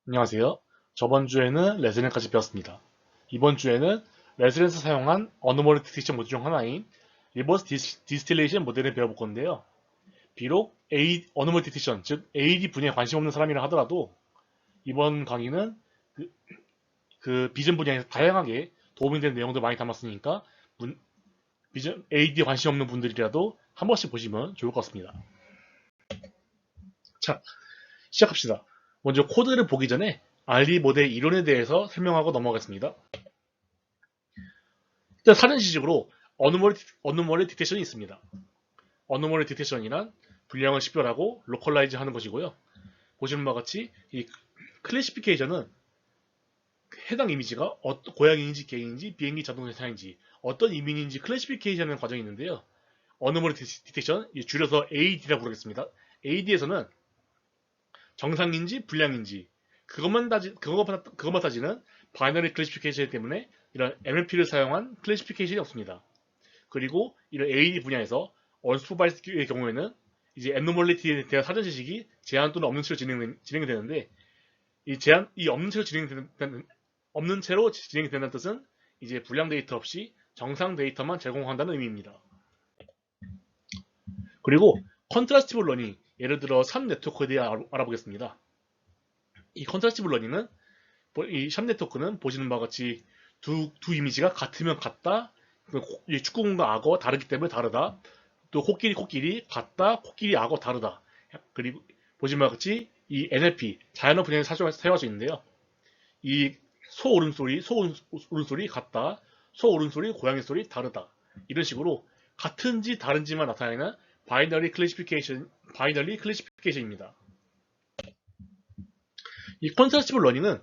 안녕하세요. 저번 주에는 레즈렌까지 배웠습니다. 이번 주에는 레즈렌에서 사용한 어노멀리 디텍션 모듈 중 하나인 리버스 디스틸레이션 모델을 배워볼 건데요. 비록 어노멀리 디텍션, 즉 AD 분야에 관심 없는 사람이라 하더라도 이번 강의는 그, 그 비전 분야에서 다양하게 도움이 되는 내용도 많이 담았으니까 비전 AD에 관심 없는 분들이라도 한 번씩 보시면 좋을 것 같습니다. 자, 시작합시다. 먼저 코드를 보기 전에 RD 모델 이론에 대해서 설명하고 넘어가겠습니다. 일단 사전시식으로 어노멀리 디텍션이 있습니다. 어노멀리 디텍션이란 분량을 식별하고 로컬라이즈 하는 것이고요. 보시는 바와 같이 이 클래시피케이션은 해당 이미지가 고양이인지 개인지 비행기 자동차인지 어떤 이미지인지 클래시피케이션하는 과정이 있는데요. 어노멀리 디텍션, 줄여서 AD라고 부르겠습니다. AD에서는 정상인지 불량인지 그것만 따지는 바이너리 클래시피케이션 때문에 이런 MLP를 사용한 클래시피케이션이 없습니다. 그리고 이런 AD 분야에서 언슈퍼바이스의 경우에는 이제 애노멀리티에 대한 사전 지식이 제한 또는 없는 채로 진행이 되는데 이 없는 채로 진행이 된다는 뜻은 이제 불량 데이터 없이 정상 데이터만 제공한다는 의미입니다. 그리고 컨트라스티브 러닝, 예를 들어 3 네트워크에 대해 알아보겠습니다. 이 컨트라스티브 러닝은 이 샵 네트워크는 보시는 바와 같이 두 이미지가 같으면 같다, 축구공과 악어 다르기 때문에 다르다, 또 코끼리 같다, 코끼리 악어 다르다. 그리고 보시는 바와 같이 이 NLP 자연어 분야에 사용할 수 있는데요. 이 소 울음소리 같다, 소 울음소리 고양이 소리 다르다, 이런 식으로 같은지 다른지만 나타내는 바이너리 클래시피케이션입니다. 이 컨트라스티브 러닝은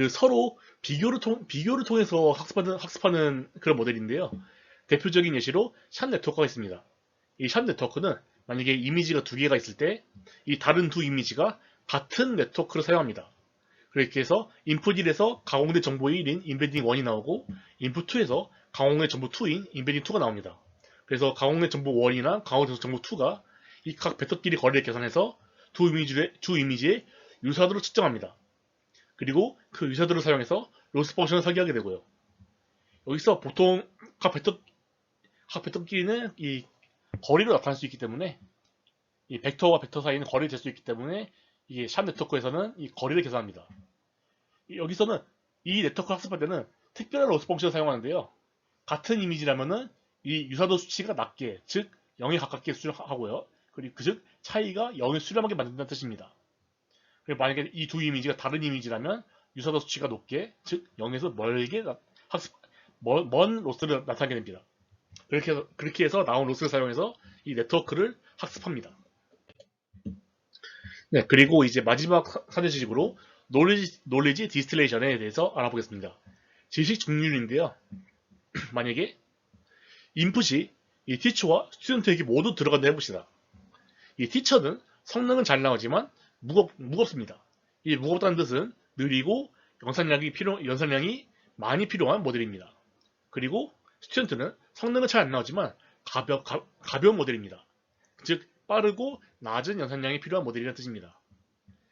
서로 비교를 통해서 학습하는 그런 모델인데요. 대표적인 예시로 샷 네트워크가 있습니다. 이 샷 네트워크는 만약에 이미지가 두 개가 있을 때 이 다른 두 이미지가 같은 네트워크를 사용합니다. 그렇게 해서 인풋 1에서 가공된 정보 1인 인베딩 1이 나오고 인풋 2에서 가공된 정보 2인 인베딩 2가 나옵니다. 그래서 가공된 정보 1이나 가공된 정보 2가 이 각 벡터끼리 거리를 계산해서 두 이미지의 유사도를 측정합니다. 그리고 그 유사도를 사용해서 로스 펑션을 설계하게 되고요. 여기서 보통 각 벡터끼리는 이 거리로 나타날 수 있기 때문에 이 벡터와 벡터 사이는 거리를 잴 수 있기 때문에 이게 샵 네트워크에서는 이 거리를 계산합니다. 여기서는 이 네트워크 학습할 때는 특별한 로스 펑션을 사용하는데요. 같은 이미지라면은 이 유사도 수치가 낮게, 즉 0에 가깝게 수렴하고요. 그리고 즉 차이가 0에 수렴하게 만든다는 뜻입니다. 그리고 만약에 이 두 이미지가 다른 이미지라면 유사도 수치가 높게, 즉 0에서 멀게 먼 로스를 나타내게 됩니다. 그렇게 해서 나온 로스를 사용해서 이 네트워크를 학습합니다. 네, 그리고 이제 마지막 사전 지식으로 놀리지 디스틸레이션에 대해서 알아보겠습니다. 지식 중률인데요. 만약에 인풋이 이 티처와 스튜던트에게 모두 들어간다 해봅시다. 이 티처는 성능은 잘 나오지만 무겁습니다. 이 무겁다는 뜻은 느리고 연산량이 많이 필요한 모델입니다. 그리고 스튜던트는 성능은 잘 안 나오지만 가벼운 모델입니다. 즉 빠르고 낮은 연산량이 필요한 모델이라는 뜻입니다.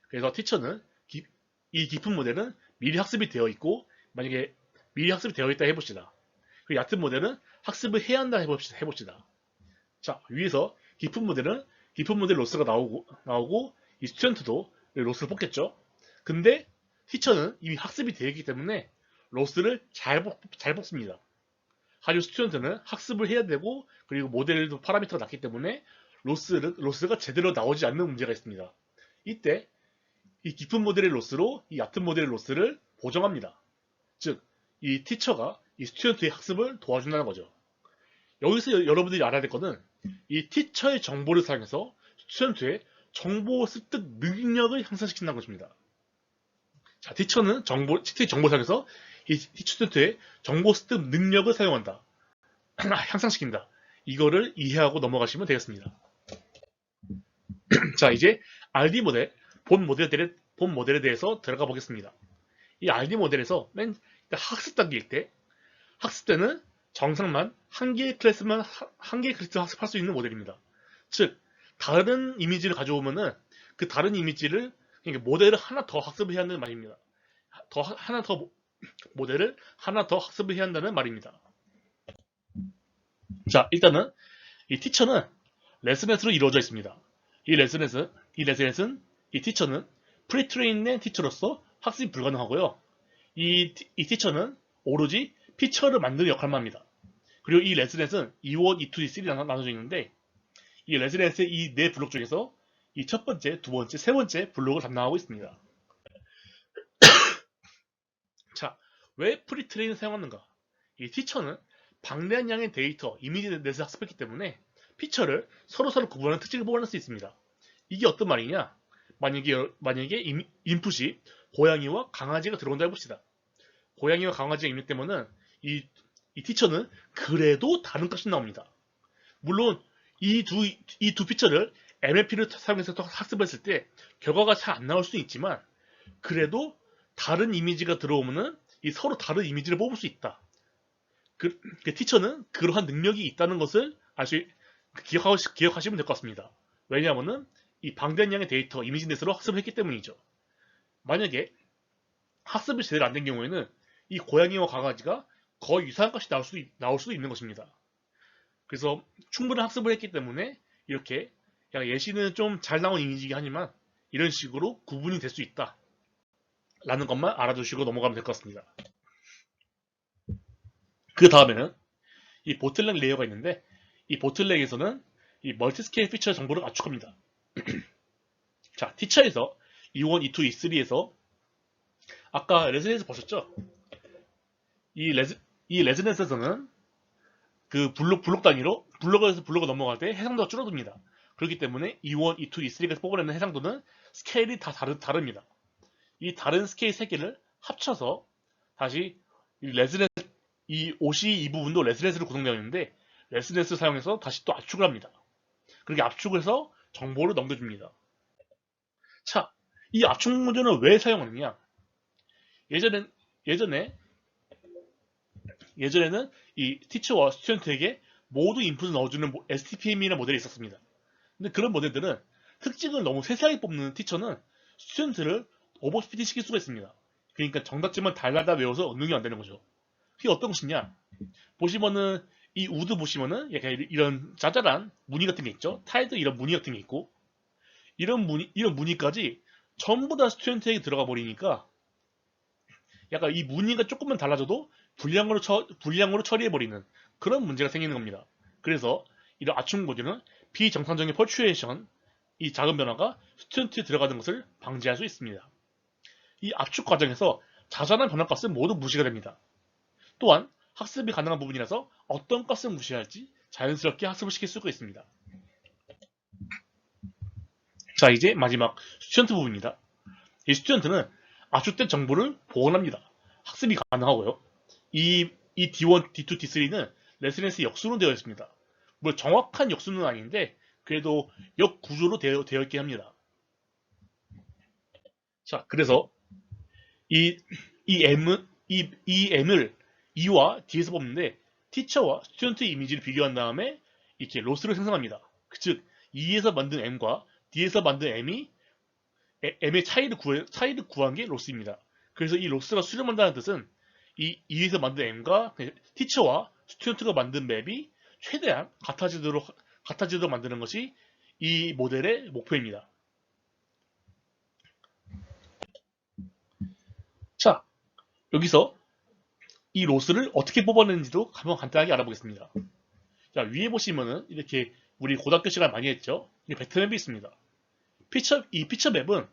그래서 티처는 이 깊은 모델은 미리 학습이 되어 있고, 만약에 미리 학습이 되어 있다 해봅시다. 그리고 얕은 모델은 학습을 해야 한다 해봅시다. 자, 위에서 깊은 모델 로스가 나오고 이 스튜던트도 로스를 뽑겠죠. 근데 티처는 이미 학습이 되어 있기 때문에 로스를 잘 뽑습니다. 하지만 스튜던트는 학습을 해야 되고, 그리고 모델도 파라미터가 낮기 때문에 로스가 제대로 나오지 않는 문제가 있습니다. 이때 이 깊은 모델의 로스로 이 얕은 모델의 로스를 보정합니다. 즉, 이 티처가 이 스튜던트의 학습을 도와준다는 거죠. 여기서 여러분들이 알아야 될 거는 이 티처의 정보를 사용해서 스튜던트의 정보 습득 능력을 향상시킨다는 것입니다. 자, 티처의 정보를 사용해서 이 스튜던트의 정보 습득 능력을 사용한다. 향상시킨다. 이거를 이해하고 넘어가시면 되겠습니다. 자, 이제 RD 모델, 본 모델에 대해서 들어가 보겠습니다. 이 RD 모델에서 학습 단계일 때, 학습 때는 정상만 한 개의 클래스 학습할 수 있는 모델입니다. 즉, 다른 이미지를 가져오면은 그 다른 이미지를 그러니까 모델을 하나 더 학습을 해야 한다는 말입니다. 하나 더 모델을 하나 더 학습을 해야 한다는 말입니다. 자, 일단은 이 티처는 레슨넷으로 이루어져 있습니다. 이 티처는 프리트레인된 티처로서 학습이 불가능하고요. 이 티처는 오로지 피처를 만드는 역할만 합니다. 그리고 이 레슨넷은 E1, E2, E3 나눠져 있는데 이 레슨넷의 이 네 블록 중에서 이 첫 번째, 두 번째, 세 번째 블록을 담당하고 있습니다. 자, 왜 프리트레인을 사용하는가? 이 티처는 방대한 양의 데이터, 이미지넷을 학습했기 때문에 피처를 서로 구분하는 특징을 뽑아낼 수 있습니다. 이게 어떤 말이냐? 만약에 인풋이 고양이와 강아지가 들어온다 해봅시다. 고양이와 강아지가 입력되면은 이 티처는 그래도 다른 값이 나옵니다. 물론 이 두 피처를 MLP를 사용해서 학습했을 때 결과가 잘 안 나올 수는 있지만 그래도 다른 이미지가 들어오면은 서로 다른 이미지를 뽑을 수 있다. 그 티처는 그러한 능력이 있다는 것을 기억하시면 될 것 같습니다. 왜냐하면은 이 방대한 양의 데이터, 이미지넷으로 학습을 했기 때문이죠. 만약에 학습이 제대로 안 된 경우에는 이 고양이와 강아지가 거의 유사한 값이 나올 수도 있는 것입니다. 그래서 충분한 학습을 했기 때문에 이렇게 예시는 좀 잘 나온 이미지이긴 하지만 이런 식으로 구분이 될 수 있다 라는 것만 알아두시고 넘어가면 될 것 같습니다. 그 다음에는 이 보틀넥 레이어가 있는데 이 보틀넥에서는 이 멀티스케일 피처 정보를 압축합니다. 자, 티처에서 E1, E2, E3에서 아까 레즈넷에서 보셨죠? 이 레즈넷에서는 그 블록 단위로 블록에서 블록을 넘어갈 때 해상도가 줄어듭니다. 그렇기 때문에 E1, E2, E3에서 뽑아내는 해상도는 스케일이 다 다릅니다. 이 다른 스케일 3개를 합쳐서 다시 이 OC 이 부분도 레즈넷으로 구성되어 있는데 레즈넷을 사용해서 다시 또 압축을 합니다. 그렇게 압축을 해서 정보를 넘겨줍니다. 자, 이 압축 모듈은 왜 사용하느냐? 예전에는 이 티처와 스튜던트에게 모두 인풋을 넣어주는 STPM이라는 모델이 있었습니다. 근데 그런 모델들은 특징을 너무 세세하게 뽑는 티처는 스튜던트를 오버스피드 시킬 수가 있습니다. 그러니까 정답지만 달달달 외워서 응용이 안 되는 거죠. 그게 어떤 것이냐? 보시면은 이 우드 보시면은 약간 이런 짜잘한 무늬 같은 게 있죠. 타일드 이런 무늬 같은 게 있고 이런 무늬까지 전부 다 스튜던트에게 들어가 버리니까 약간 이 무늬가 조금만 달라져도 불량으로 처리해버리는 그런 문제가 생기는 겁니다. 그래서 이런 압축 모듈은 비정상적인 펄츄에이션, 이 작은 변화가 스튜던트에 들어가는 것을 방지할 수 있습니다. 이 압축 과정에서 자잘한 변화값은 모두 무시가 됩니다. 또한 학습이 가능한 부분이라서 어떤 값을 무시할지 자연스럽게 학습을 시킬 수가 있습니다. 자, 이제 마지막 스튜던트 부분입니다. 이 스튜던트는 압축된 정보를 복원합니다. 학습이 가능하고요. 이 D1, D2, D3는 레슨에서 역수로 되어 있습니다. 물론 정확한 역수는 아닌데 그래도 역구조로 되어 있긴 합니다. 자, 그래서 이 M을 E와 D에서 뽑는데 티처와 스튜던트 이미지를 비교한 다음에 이렇게 로스를 생성합니다. 즉 E에서 만든 M과 D에서 만든 M의 차이를 구한 게 로스입니다. 그래서 이 로스가 수렴한다는 뜻은 이 E에서 만든 M과 티처와 스튜던트가 만든 맵이 최대한 같아지도록 만드는 것이 이 모델의 목표입니다. 자, 여기서 이 로스를 어떻게 뽑아내는지도 한번 간단하게 알아보겠습니다. 자, 위에 보시면은 이렇게 우리 고등학교 시간 많이 했죠? 이 벡터맵이 있습니다. 이 피처 맵은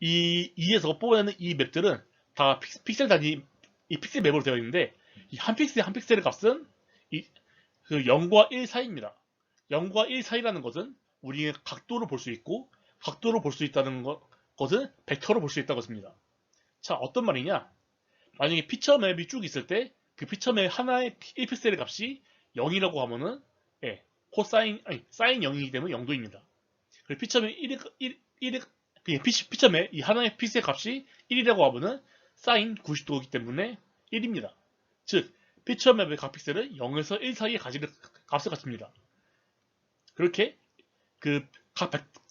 이에서 뽑아내는 이 맵들은 다 픽셀 단위, 이 픽셀 맵으로 되어 있는데 이 한 픽셀의 값은 그 0과 1 사이입니다. 0과 1 사이라는 것은 우리의 각도를 볼 수 있고 각도를 볼 수 있다는 것은 벡터로 볼 수 있다는 것입니다. 자, 어떤 말이냐? 만약에 피처 맵이 쭉 있을 때 그 피처 맵 하나의 1픽셀의 값이 0이라고 하면은 사인 0이기 때문에 0도입니다. 그리고 피처 맵 피처 맵 이 하나의 픽셀 값이 1이라고 하면은 사인 90도이기 때문에 1입니다. 즉 피처 맵의 각 픽셀은 0에서 1 사이의 값을 갖습니다. 그렇게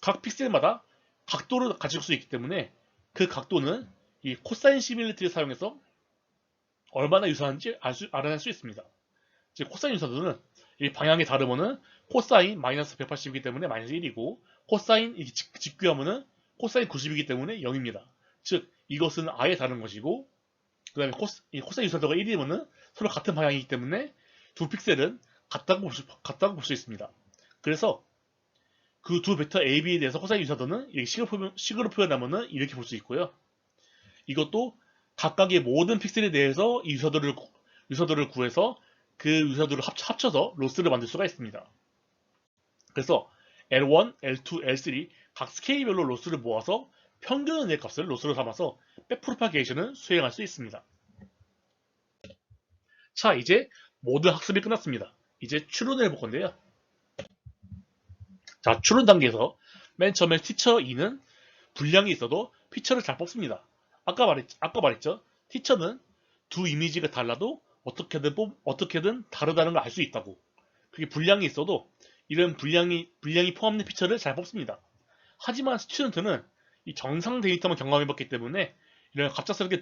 각 픽셀마다 각도를 가질 수 있기 때문에 그 각도는 이 코사인 시뮬레이터를 사용해서 얼마나 유사한지 알아낼 수 있습니다. 즉 코사인 유사도는 이 방향이 다르면은 코사인 마이너스 180이기 때문에 마이너스 1이고 코사인 직교하면은 코사인 90이기 때문에 0입니다. 즉 이것은 아예 다른 것이고 그 다음에 코사인 유사도가 1이면은 서로 같은 방향이기 때문에 두 픽셀은 같다고 볼 수 있습니다. 그래서 그 두 벡터 A, B에 대해서 코사인 유사도는 이렇게 식으로 표현하면은 이렇게 볼 수 있고요. 이것도 각각의 모든 픽셀에 대해서 이 유사도를 구해서 그 유사도를 합쳐서 로스를 만들 수가 있습니다. 그래서 L1, L2, L3 각 스케일별로 로스를 모아서 평균의 내 값을 로스로 삼아서 백프로파게이션을 수행할 수 있습니다. 자, 이제 모든 학습이 끝났습니다. 이제 추론을 해볼 건데요. 자, 추론 단계에서 맨 처음에 티처 2는 분량이 있어도 피처를 잘 뽑습니다. 아까 말했죠. 티처는 두 이미지가 달라도 어떻게든 다르다는 걸 알 수 있다고. 그게 분량이 있어도 이런 분량이 포함된 피처를 잘 뽑습니다. 하지만 스튜던트는 이 정상 데이터만 경험해봤기 때문에 이런 갑작스럽게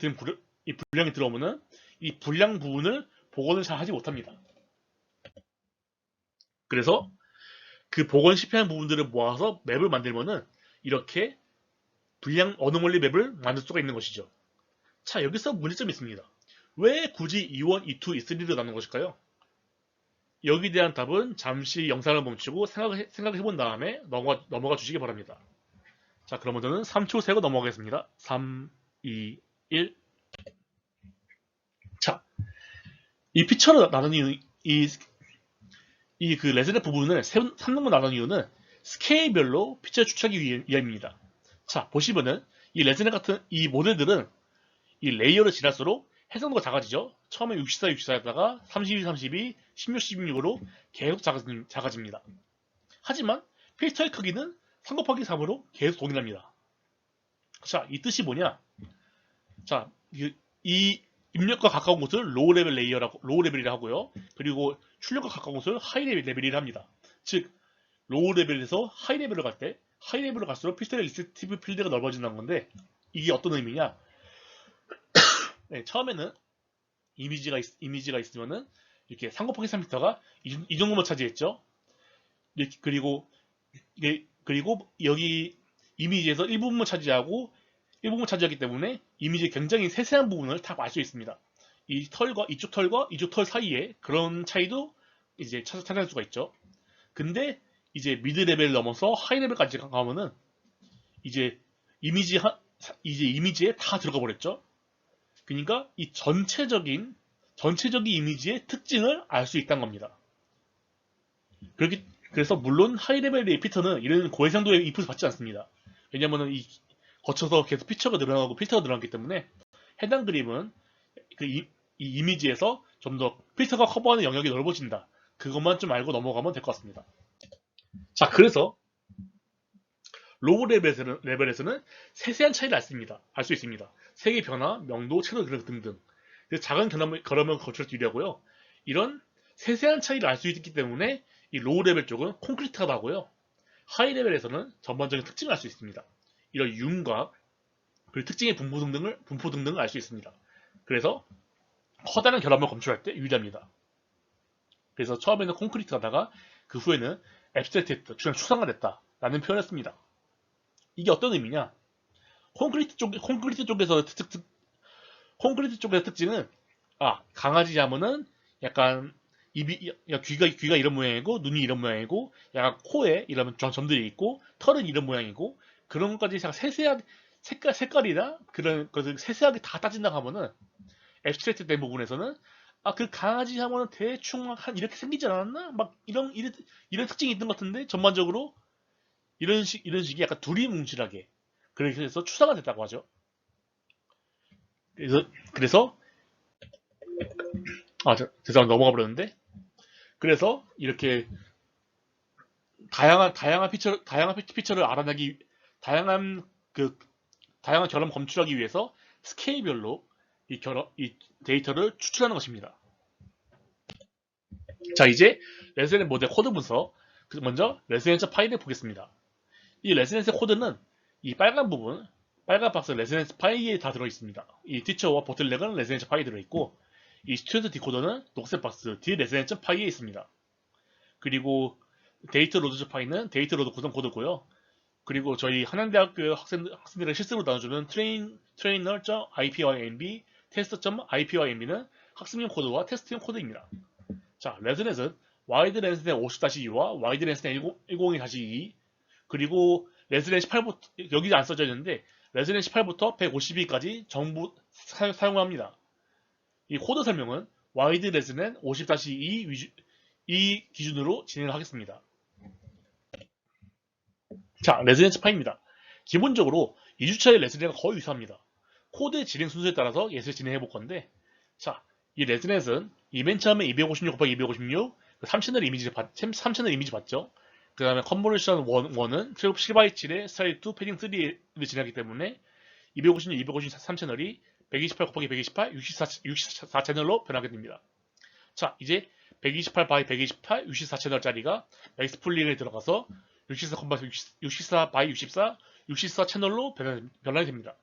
이 분량이 들어오면은 이 분량 부분을 복원을 잘 하지 못합니다. 그래서 그 복원 실패한 부분들을 모아서 맵을 만들면은 이렇게 분량 언어멀리 맵을 만들 수가 있는 것이죠. 자, 여기서 문제점이 있습니다. 왜 굳이 E1, E2, E3로 나눈 것일까요? 여기에 대한 답은 잠시 영상을 멈추고 생각해본 다음에 넘어가 주시기 바랍니다. 자, 그러면 저는 3초 세고 넘어가겠습니다. 3, 2, 1. 자, 이 피처로 나눈 이유, 그 레즈넷 부분을 3등분 나눈 이유는 스케일별로 피처 추출하기 위함입니다. 자, 보시면은 이 레즈넷 같은 이 모델들은 이 레이어를 지날수록 해상도가 작아지죠. 처음에 64, 64였다가 32, 32, 16, 16으로 계속 작아집니다. 하지만 필터의 크기는 3 곱하기 3으로 계속 동일합니다. 자, 이 뜻이 뭐냐? 자, 이 입력과 가까운 곳을 로우 레벨이라 하고요. 그리고 출력과 가까운 곳을 하이 레벨이라 합니다. 즉, 로우 레벨에서 하이 레벨로 갈 때, 하이 레벨로 갈수록 필터의 리스티브 필드가 넓어진다는 건데, 이게 어떤 의미냐? 네, 처음에는 이미지가 있으면은 이렇게 3 곱하기 3m가 이 정도만 차지했죠. 그리고 여기 이미지에서 일부분만 차지하기 때문에 이미지의 굉장히 세세한 부분을 다 알 수 있습니다. 이쪽 털 사이에 그런 차이도 이제 찾아낼 수가 있죠. 근데 이제 미드 레벨을 넘어서 하이 레벨까지 가면은 이제 이미지에 다 들어가 버렸죠. 그러니까 이 전체적인 이미지의 특징을 알 수 있다는 겁니다. 그래서 물론 하이 레벨의 피터는 이런 고해상도의 인풋을 받지 않습니다. 왜냐면은 거쳐서 계속 피처가 늘어나고 필터가 늘어나기 때문에 해당 그림은 이 이미지에서 좀 더 필터가 커버하는 영역이 넓어진다. 그것만 좀 알고 넘어가면 될 것 같습니다. 자, 그래서 로우 레벨에서는 세세한 차이를 알 수 있습니다. 색의 변화, 명도, 채도 등등. 작은 걸음을 거칠 수 있고요. 이런 세세한 차이를 알 수 있기 때문에 이 로우 레벨 쪽은 콘크리트하다고요. 하이 레벨에서는 전반적인 특징을 알 수 있습니다. 이런 윤곽, 그리고 특징의 분포 등등을 알 수 있습니다. 그래서 커다란 결함을 검출할 때 유리합니다. 그래서 처음에는 콘크리트하다가 그 후에는 앱스트랙트, 추상화됐다라는 표현을 씁니다. 이게 어떤 의미냐? 콘크리트 쪽에서 특징은 강아지 하면은 약간 귀가 이런 모양이고 눈이 이런 모양이고 약간 코에 이런 점들이 있고 털은 이런 모양이고 그런 것까지 세세하게 색깔이나 그런 것을 세세하게 다 따진다 하면은 앱스트랙트 된 부분에서는 그 강아지 하면은 대충 한 이렇게 생기지 않았나? 막 이런 특징이 있는 것 같은데 전반적으로 이런 식이 약간 두리뭉실하게 그래서 추상화 됐다고 하죠. 그래서 죄송합니다. 넘어가 버렸는데 그래서 이렇게 다양한 피처를 알아내기 다양한 결함 검출하기 위해서 스케일별로 이 데이터를 추출하는 것입니다. 자, 이제 레즈넷 모델 코드 문서 먼저 레즈넷 파일을 보겠습니다. 이 레즈넷의 코드는 이 빨간 부분, 빨간 박스 레즈넨스 파이에 다 들어있습니다. 이 티처와 보틀렉은 레즈넨스 파이에 들어있고, 이 스튜던트 디코더는 녹색 박스 D 레즈넨스 파이에 있습니다. 그리고 데이터 로드 파이는 데이터 로드 구성 코드고요. 그리고 저희 한양대학교 학생들의 실습으로 나눠주는 trainer.ipynb, test.ipynb는 학습용 코드와 테스트용 코드입니다. 자, 레즈넷은 와이드 렌스넷 50-2와 와이드 렌스넷 102-2 그리고 레즈넷 18부터 여기 안 써져 있는데 레즈넷 18부터 152까지 전부 사용합니다. 이 코드 설명은 와이드 레즈넷 50-2 이 기준으로 진행을 하겠습니다. 자, 레즈넷 파입니다. 기본적으로 2주차의 레즈넷과 거의 유사합니다. 코드의 진행 순서에 따라서 예습을 진행해 볼 건데, 자, 이 레즈넷은 이 맨 처음에 256/256, 3채널 이미지 봤죠? 그 다음에 컨버루션 1은 7x7의 스타일 2 패딩 3를 진행하기 때문에 256, 253채널이 128/128, 64채널로 변하게 됩니다. 자, 이제 128/128, 64채널짜리가 엑스플린에 들어가서 64/64, 64채널로 변환이 됩니다.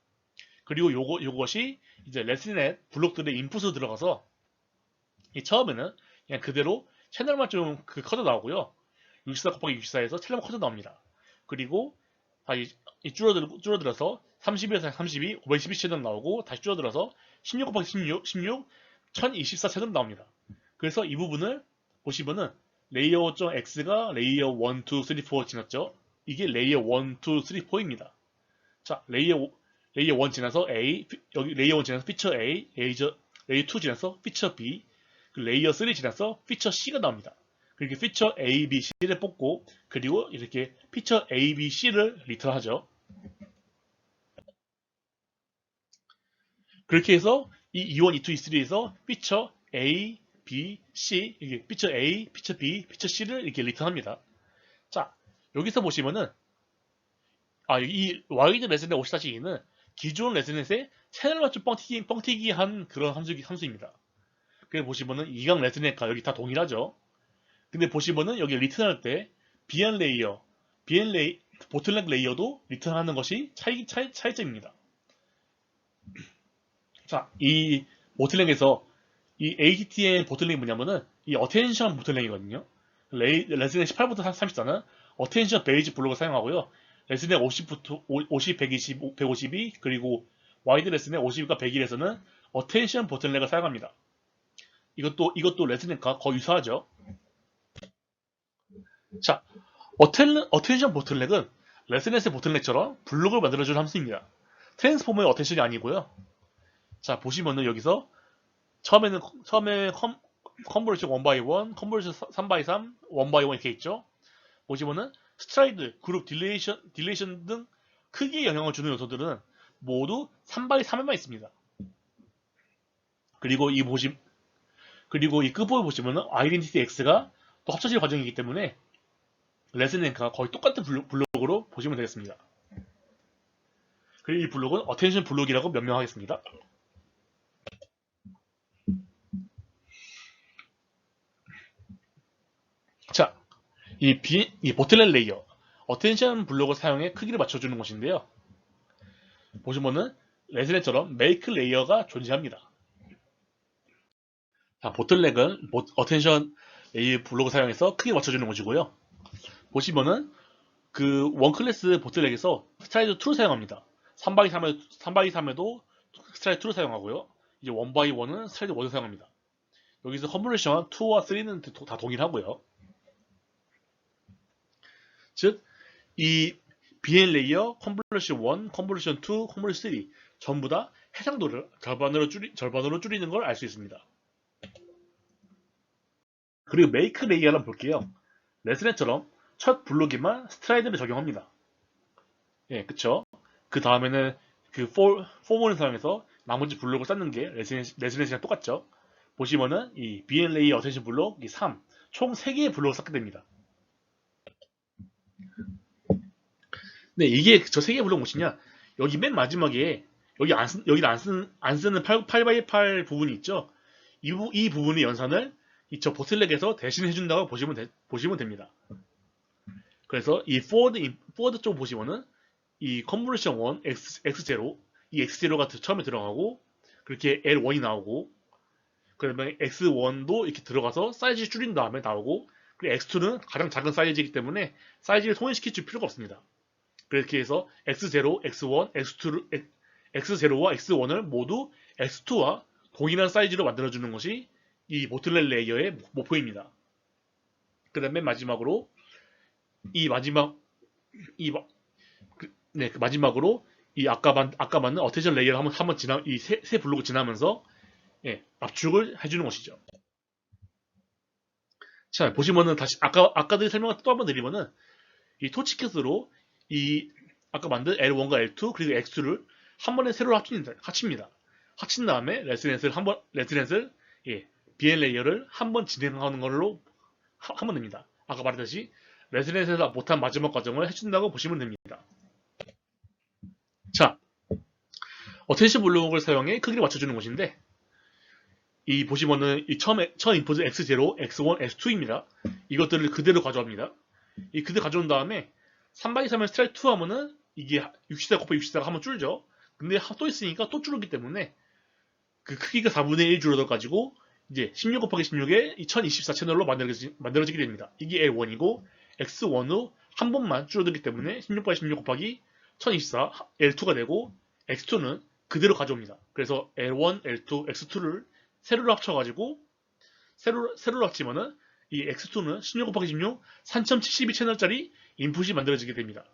그리고 요것이 이제 레즈넷 블록들의 인풋으로 들어가서 이 처음에는 그냥 그대로 채널만 좀 그 커져 나오고요. 64/64에서 채널만 커져 나옵니다. 그리고 다시 줄어들어서 31에서 32, 512 채널 나오고 다시 줄어들어서 16/16, 16, 1024 채널 나옵니다. 그래서 이 부분을 보시면은 레이어.x가 레이어 1, 2, 3, 4 지났죠? 이게 레이어 1, 2, 3, 4입니다. 자, 레이어 1 지나서 A, 여기 레이어 1 지나서 피처 A, 레이어 2 지나서 피처 B, 레이어 3 지나서 피처 C가 나옵니다. 그렇게 피처 A, B, C를 뽑고 그리고 이렇게 피처 A, B, C를 리턴하죠. 그렇게 해서 이 E1, E2, E3에서 피처 A, B, C, 이게 피처 A, 피처 B, 피처 C를 이렇게 리턴합니다. 자, 여기서 보시면은 이 와이드 레즈넷 50-2는 기존 레즈넷의 채널 맞춤 뻥튀기한 그런 함수입니다. 그래서 보시면은 이강 레즈넷과 여기 다 동일하죠. 근데 보시면은 여기 리턴할 때 BN 레이어, 보틀넥 레이어도 리턴하는 것이 차이점입니다. 자, 이 보틀넥에서 이 ATN 보틀넥이 뭐냐면은 이 어텐션 보틀넥이거든요. 레즈넷 18부터 34는 어텐션 베이지 블록을 사용하고요. 레즈넷 50부터 50, 120, 152 그리고 와이드 레즈넷 50과 101에서는 어텐션 보틀넥을 사용합니다. 이것도 레즈넷과 거의 유사하죠. 자, 어텐션 보틀넥은 레즈넷의 보틀넥처럼 블록을 만들어주는 함수입니다. 트랜스포머의 어텐션이 아니고요. 자, 보시면은 여기서 처음에 컨버루션 1x1, 컨버루션 3x3, 1x1 이렇게 있죠. 보시면은 스트라이드, 그룹, 딜레이션 등 크기에 영향을 주는 요소들은 모두 3x3에만 있습니다. 그리고 이 끝부분 보시면은 아이덴티티 X가 또 합쳐질 과정이기 때문에 레즈넷과 거의 똑같은 블록으로 보시면 되겠습니다. 그리고 이 블록은 어텐션 블록이라고 명명하겠습니다. 자, 이 보틀넷 레이어, 어텐션 블록을 사용해 크기를 맞춰주는 것인데요. 보시면은 레즈넷처럼 메이크 레이어가 존재합니다. 자, 보틀넷은 어텐션 레이어 블록을 사용해서 크기 맞춰주는 것이고요. 보시면은 그 원클래스 보틀넷에서 스트라이드 2를 사용합니다. 3x3에도 스트라이드 2를 사용하고요. 이제 1x1은 스트라이드 1을 사용합니다. 여기서 컨버루션 2와 3는 다 동일하고요. 즉, 이 BN 레이어, 컨버루션 1, 컨버루션 2, 컨버루션 3 전부 다 해상도를 절반으로 줄이는 걸 알 수 있습니다. 그리고 메이크 레이어를 한번 볼게요. 레즈넷처럼 첫 블록에만 스트라이드를 적용합니다. 예, 그쵸? 그 다음에는 그 포멀을 사용해서 나머지 블록을 쌓는 게 레즈넷이랑 똑같죠? 보시면은 이 BN 레이어 어텐션 블록 이 3, 총 3개의 블록을 쌓게 됩니다. 네, 이게 저 3개의 블록 무엇이냐? 여기 맨 마지막에 여기를 안 쓰는 8x8 부분이 있죠? 이 부분의 연산을 저 보틀넥에서 대신 해준다고 보시면 됩니다. 그래서 이 포워드 쪽 보시면은 이 컨볼루션 1, X0, 이 X0가 처음에 들어가고, 그렇게 L1이 나오고, 그러면 X1도 이렇게 들어가서 사이즈 줄인 다음에 나오고, 그리고 X2는 가장 작은 사이즈이기 때문에 사이즈를 통일시킬 필요가 없습니다. 그렇게 해서 X0, X1, X0와 X1을 모두 X2와 동일한 사이즈로 만들어주는 것이 이 보틀넷 레이어의 목표입니다. 그 다음에 마지막으로 마지막으로 이 아까 만든 어텐션 레이어를 한번 이 세 블록을 지나면서 압축을 해주는 것이죠. 자, 보시면은 다시 아까들 설명을 또 한번 드리면은 이 토치켓으로 이 아까 만든 L1과 L2 그리고 X2를 한 번에 세로로 합칩니다. 합친 다음에 레스넷을 BN 레이어를 한 번 진행하는 걸로 하면 됩니다. 아까 말했듯이 레스넷에서 못한 마지막 과정을 해준다고 보시면 됩니다. 자, 어텐션 블록을 사용해 크기를 맞춰주는 것인데 이 보시면은 첫 인풋은 X0, X1, X2입니다. 이것들을 그대로 가져옵니다. 이 그대로 가져온 다음에 3x3을 스트라이크 2 하면은 이게 64 곱하기 64가 한번 줄죠. 근데 또 있으니까 또 줄었기 때문에 그 크기가 4분의 1 줄어들어가지고 이제 16 곱하기 16의 1024 채널로 만들어지게 됩니다. 이게 L1이고 X1도 한 번만 줄어들기 때문에 16 곱하기 16 곱하기 1024 L2가 되고 X2는 그대로 가져옵니다. 그래서 L1, L2, X2를 세로로 합쳐가지고 세로로 합치면은 이 X2는 16 곱하기 16 3072 채널짜리 인풋이 만들어지게 됩니다.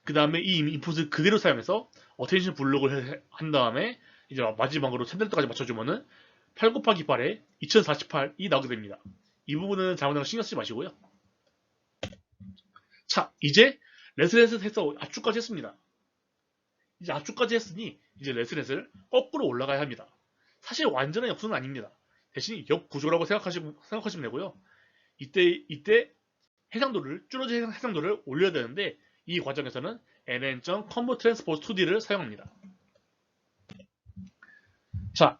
그 다음에 이 인풋을 그대로 사용해서 어텐션 블록을 한 다음에 이제 마지막으로 샌들까지 맞춰주면은 8 곱하기 8에 2048이 나오게 됩니다. 이 부분은 잘못하면 신경 쓰지 마시고요. 자, 이제 레스넷을 해서 압축까지 했습니다. 이제 압축까지 했으니 이제 레스넷을 거꾸로 올라가야 합니다. 사실 완전한 역수는 아닙니다. 대신 역구조라고 생각하시면 되고요. 이때 줄어진 해상도를 올려야 되는데 이 과정에서는 nn.convert-transpose 2D를 사용합니다. 자,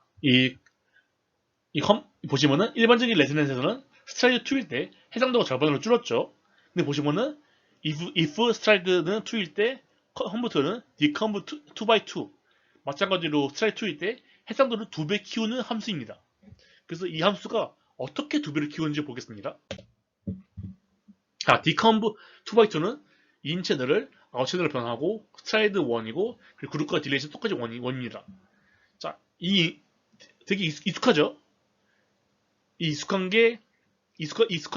보시면은 일반적인 레스넷에서는 스트라이드 2일 때 해상도가 절반으로 줄었죠. 근데 보시면은 if 스트라이드는 2일 때 convert는 deconvert 2x2 마찬가지로 스트라이드 2일 때 해상도를 2배 키우는 함수입니다. 그래서 이 함수가 어떻게 2배를 키우는지 보겠습니다. 자, deconv 2x2는 인 채널을 아웃 채널로 변환하고 스트라이드 1이고 그리고 그룹과 딜레이션 똑같이 1입니다. 자, 되게 익숙하죠? 익숙한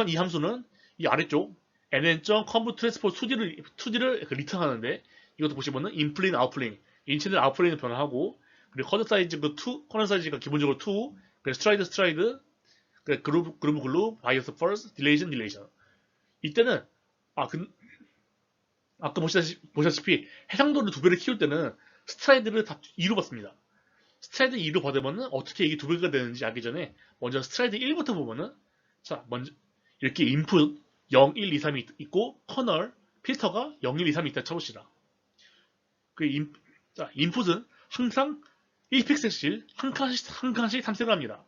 이 함수는 이 아래쪽 nn.convert-transpose 2D를 리턴하는데 이것도 보시면은 인플레인, 아웃플레인, 인채널 아웃플레인을 변환하고 그리고 커널 사이즈가 기본적으로 2, 그리고 스트라이드, 그루브, 바이어스 퍼스트, 딜레이션. 이때는 아까 보셨다시피 해상도를 2배를 키울 때는 스트라이드를 다 2로 받습니다. 스트라이드 2로 받으면은 어떻게 이게 2배가 되는지 알기 전에 먼저 스트라이드 1부터 보면은 자, 먼저 이렇게 인풋 0, 1, 2, 3이 있고 커널, 필터가 0, 1, 2, 3이 있다 쳐봅시다. 인풋은 항상 1픽셀씩 한 칸씩 탐색을 합니다.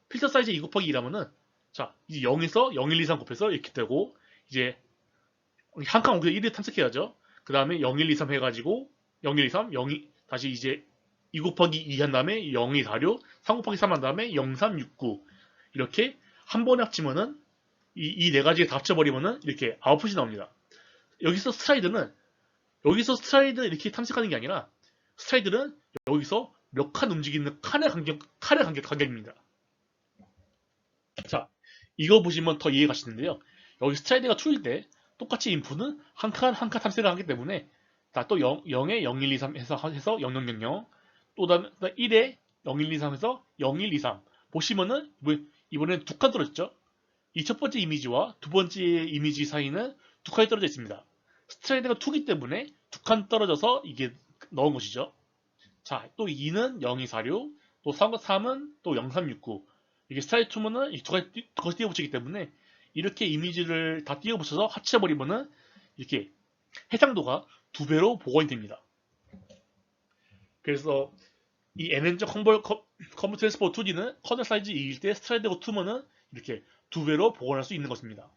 필터 사이즈 2 곱하기 2라면은 자, 이제 0에서 0, 1, 2, 3 곱해서 이렇게 되고 이제 한 칸 옮겨서 1을 탐색해야죠. 그 다음에 0, 1, 2, 3 해가지고 0, 1, 2, 3, 0, 2 다시 이제 2 곱하기 2 한 다음에 0, 2, 4, 6 3 곱하기 3 한 다음에 0, 3, 6, 9 이렇게 한 번에 합치면은 이 네 가지를 다 합쳐버리면은 이렇게 아웃풋이 나옵니다. 여기서 스트라이드 이렇게 탐색하는 게 아니라 스트라이드는 여기서 몇 칸 움직이는 칸의 간격입니다. 자, 이거 보시면 더 이해 가시는데요. 여기 스트라이드가 2일 때 똑같이 인풋은 한 칸 탐색을 하기 때문에 또 0에 0, 1, 2, 3 해서 0, 0, 0, 0 또 다음에 1에 0, 1, 2, 3 해서 0, 1, 2, 3 보시면은 이번엔 두 칸 떨어졌죠. 이 첫 번째 이미지와 두 번째 이미지 사이는 두 칸이 떨어져 있습니다. 스트라이드가 2기 때문에 두 칸 떨어져서 이게 넣은 것이죠. 자, 또 2는 0, 2, 4, 6, 또 3은 또 0, 3, 6, 9. 이게 스트라이드 2면은 두 가지 띄워붙이기 때문에 이렇게 이미지를 다 띄워붙여서 합쳐버리면은 이렇게 해상도가 2배로 복원이 됩니다. 그래서 이 nn.convert-transpose 2D는 커널 사이즈 2일 때 스트라이드가 2면은 이렇게 2배로 복원할 수 있는 것입니다.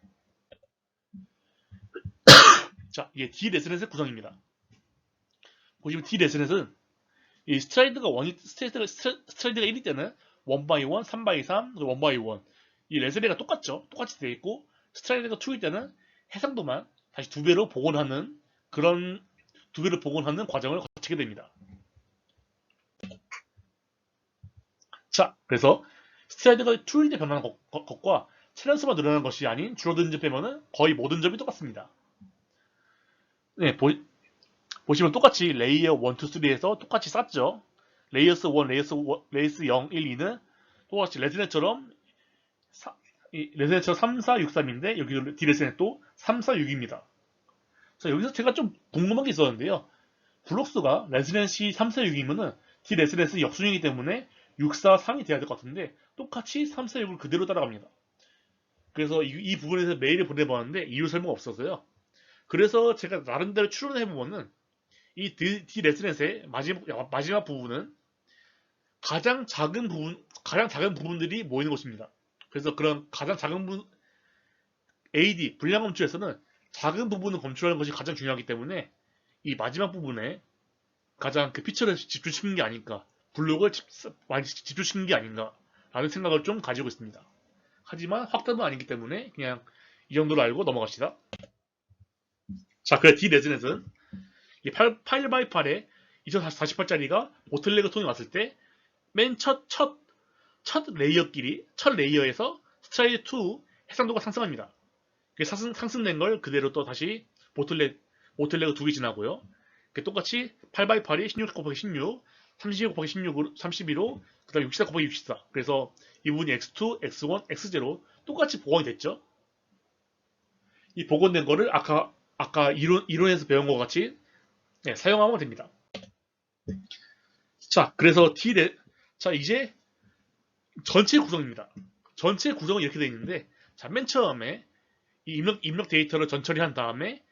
자, 이게 D 레스넷의 구성입니다. 보시면 D레슨넷은 이 스트라이드가 1일 때는 1x1, 3x3, 1x1 이 레슨레가 똑같이 되어 있고 스트라이드가 2일 때는 해상도만 다시 두 배로 복원하는 그런 두 배로 복원하는 과정을 거치게 됩니다. 자, 그래서 스트라이드가 2일 때 변하는 것과 차량 수만 늘어나는 것이 아닌 줄어드는 점 빼면은 거의 모든 점이 똑같습니다. 네, 보시면 똑같이 레이어 1, 2, 3에서 똑같이 쌌죠. 레이어스 1, 레이스 0, 1, 2는 똑같이 레즈넷처럼 3463인데 여기 D레즈넷도 346입니다. 그래서 여기서 제가 좀 궁금한 게 있었는데요. 블록스가 레즈넷이 346이면은 D레즈넷은 역순이기 때문에 643이 돼야 될 것 같은데 똑같이 346을 그대로 따라갑니다. 그래서 이 부분에서 메일을 보내봤는데 이유 설명 없어서요. 그래서 제가 나름대로 추론을 해보면은 이 D레슨넷의 마지막 부분은 가장 작은 부분들이 모이는 곳입니다. 그래서 그런 가장 작은 부분, AD, 분량 검출에서는 작은 부분을 검출하는 것이 가장 중요하기 때문에 이 마지막 부분에 가장 그 피처를 집중시키는 게 아닌가, 블록을 많이 집중시키는 게 아닌가, 라는 생각을 좀 가지고 있습니다. 하지만 확답은 아니기 때문에 그냥 이 정도로 알고 넘어갑시다. 자, 그래 D레슨넷은 이 8x8에 2048짜리가 보틀렉을 통해 왔을 때 맨 첫 레이어에서 스트라이드 2 해상도가 상승합니다. 상승된 걸 그대로 또 다시 보틀렉 2개 지나고요. 똑같이 8x8이 16 곱하기 16, 32 곱하기 32로 그 다음에 64 곱하기 64. 그래서 이 부분이 x2, x1, x0 똑같이 복원이 됐죠. 이 복원된 거를 아까 이론에서 배운 것 같이 사용하면 됩니다. 자, 그래서 자, 이제 전체 구성입니다. 전체 구성은 이렇게 되어 있는데, 자, 맨 처음에 이 입력 데이터를 전처리한 다음에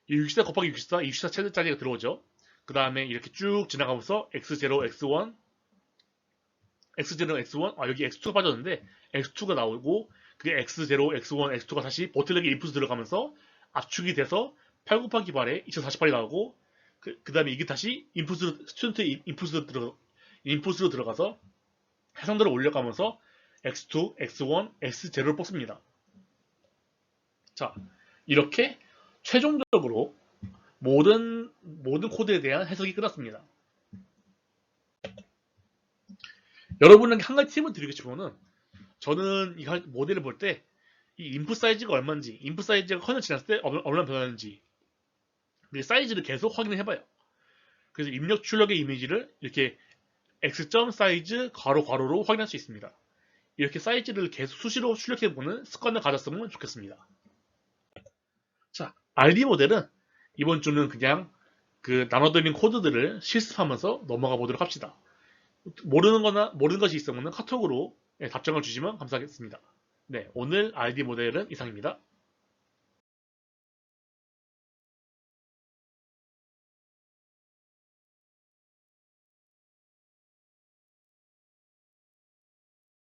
64 곱하기 64, 24 체제짜리가 들어오죠. 그 다음에 이렇게 쭉 지나가면서 x0, x1, 여기 x2가 빠졌는데 x2가 나오고 그게 x0, x1, x2가 다시 보틀렉에 인풋 들어가면서 압축이 돼서 8 곱하기 8에 2048이 나오고 그 다음에 이게 다시 스튜던트 인풋으로 들어가서 해상도를 올려가면서 x2, x1, x0를 뽑습니다. 자, 이렇게 최종적으로 모든 코드에 대한 해석이 끝났습니다. 여러분에게 한 가지 팁을 드리고 싶으면은 저는 이 모델을 볼 때 이 인풋 사이즈가 얼마인지, 인풋 사이즈가 커널 지났을 때 얼마나 변하는지 사이즈를 계속 확인을 해봐요. 그래서 입력 출력의 이미지를 이렇게 x.size 괄호로 확인할 수 있습니다. 이렇게 사이즈를 계속 수시로 출력해보는 습관을 가졌으면 좋겠습니다. 자, RD 모델은 이번 주는 그냥 그 나눠드린 코드들을 실습하면서 넘어가 보도록 합시다. 모르는 것이 있으면 카톡으로 답장을 주시면 감사하겠습니다. 네, 오늘 RD 모델은 이상입니다.